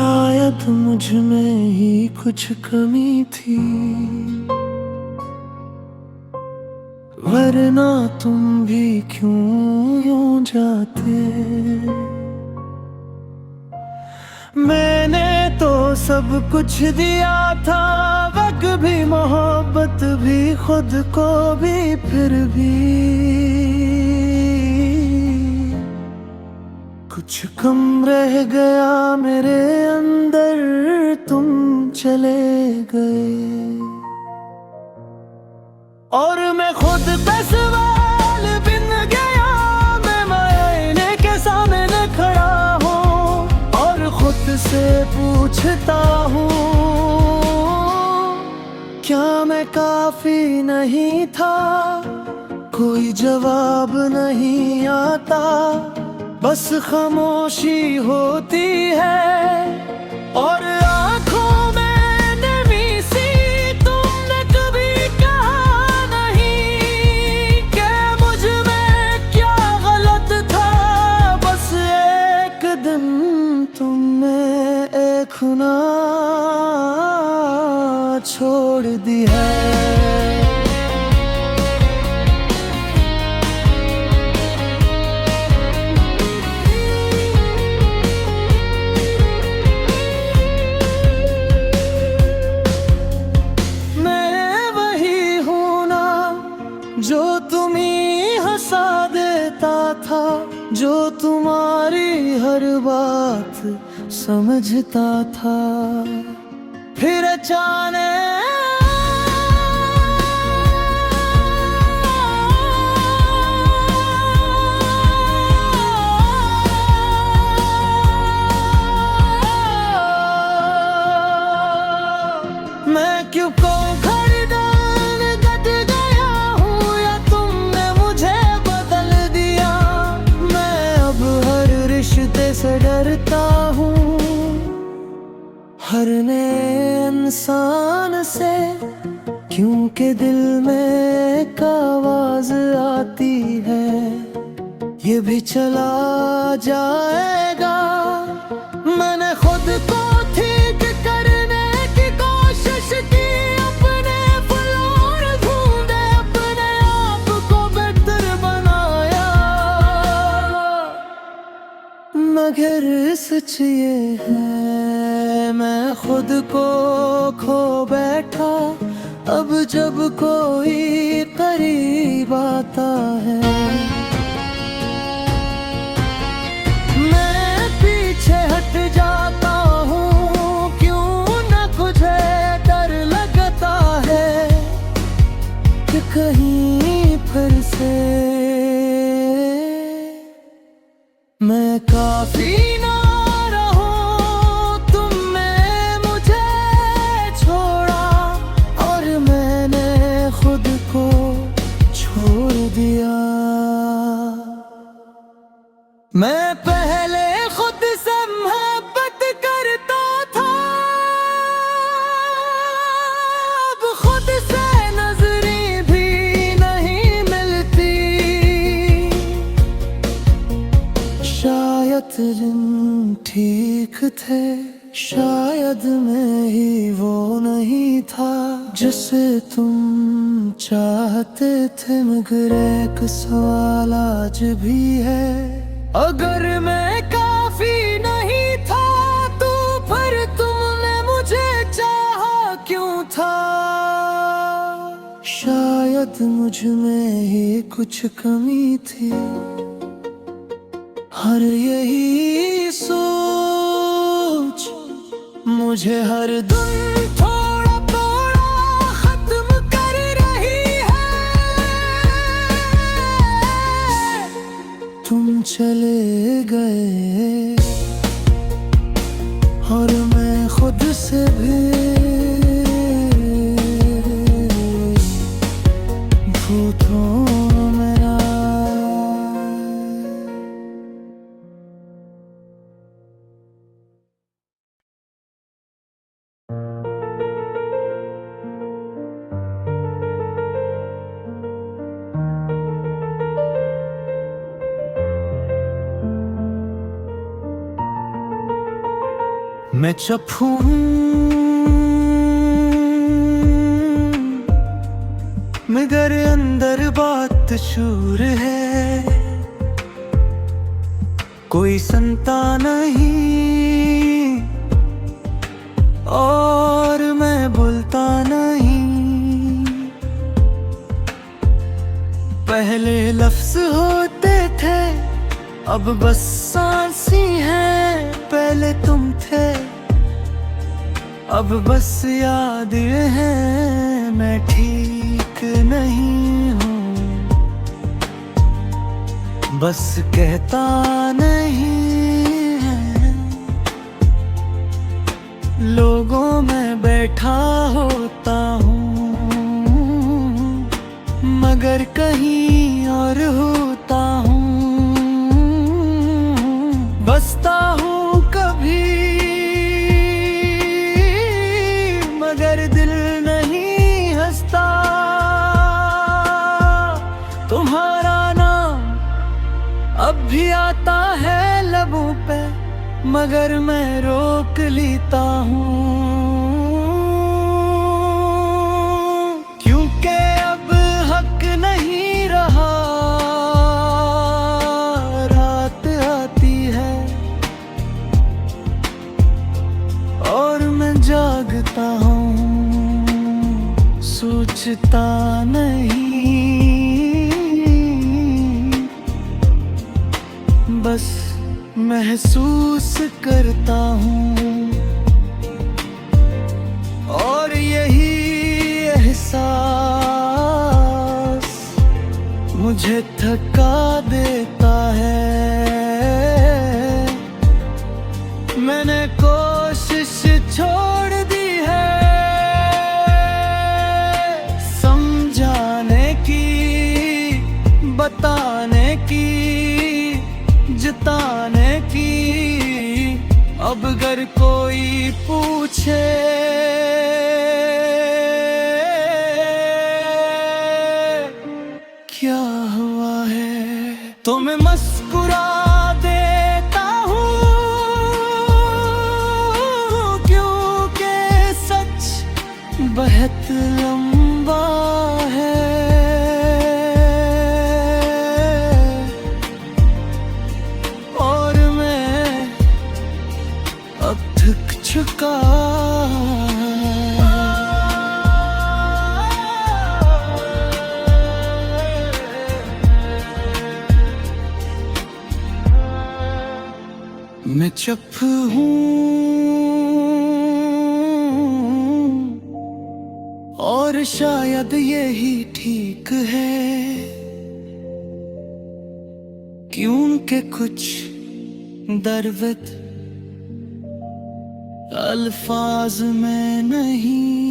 शायद मुझ में ही कुछ कमी थी, वरना तुम भी क्यों यूं जाते। मैंने तो सब कुछ दिया था, वक्त भी मोहब्बत भी खुद को भी, फिर भी कुछ कम रह गया मेरे अंदर, तुम चले गए। और मैं खुद पे सवाल बिन गया, मैं आईने के सामने खड़ा हूँ और खुद से पूछता हूँ, क्या मैं काफी नहीं था? कोई जवाब नहीं आता, बस खामोशी होती है और आँखों में नमी सी। तुमने कभी कहा नहीं कि मुझ में क्या गलत था, बस एक दिन तुमने एक खुना छोड़ दी है। जो तुम्ही हंसा देता था, जो तुम्हारी हर बात समझता था, फिर अचानक मैं क्यों को से डरता हूँ, हर नए इंसान से, क्योंकि दिल में एक आवाज आती है, ये भी चला जाएगा। मैंने खुद को ठीक करने की कोशिश की, अपने फ्लोर ढूंढे, अपने आप को बेहतर बनाया, मगर सच ये है मैं खुद को खो बैठा। अब जब कोई करीब आता है, मैं पीछे हट जाता हूँ, क्यों न मुझे डर लगता है कि कहीं फिर से मैं काफी ना रहूं। तुमने मुझे छोड़ा और मैंने खुद को छोड़ दिया। मैं पहले खुद से मोहब्बत करता था, अब खुद से नजरें भी नहीं मिलती। शायद दिन ठीक थे, शायद मैं ही वो नहीं था जिसे तुम चाहते थे, मगर एक सवाल आज भी है, अगर मैं काफी नहीं था तो फिर तुमने मुझे चाहा क्यों था? शायद मुझ में ही कुछ कमी थी, हर यही सोच मुझे हर दिन थोड़ा थोड़ा खत्म कर रही है। तुम चले गए और मैं खुद से भी भूतों में मैं चुप हूँ मगर अंदर बात शूर है, कोई सुनता नहीं और मैं बोलता नहीं। पहले लफ्ज होते थे अब बस सांसी हैं, पहले तुम थे अब बस याद है। मैं ठीक नहीं हूँ बस कहता नहीं है, लोगों में बैठा होता हूँ मगर कहीं और होता हूँ। बसता हूँ कभी मगर दिल नहीं हंसता, तुम्हारा नाम अब भी आता है लबों पे मगर मैं रोक लेता हूँ। क्योंकि अब हक नहीं रहा, रात आती है और मैं जागता हूँ, सोचता नहीं बस महसूस करता हूँ। और यही एहसास मुझे थका देता है। मैंने कोशिश छोड़ दी है समझाने की, बताने की, जिताने की। अब अगर कोई पूछे क्या हुआ है तो मैं मुस्कुरा देता हूँ, क्योंकि सच बहुत लंबा है और मैं अब थक चुका। मैं चुप हूँ और शायद यही ठीक है, क्योंकि कुछ दर्द अल्फाज में नहीं।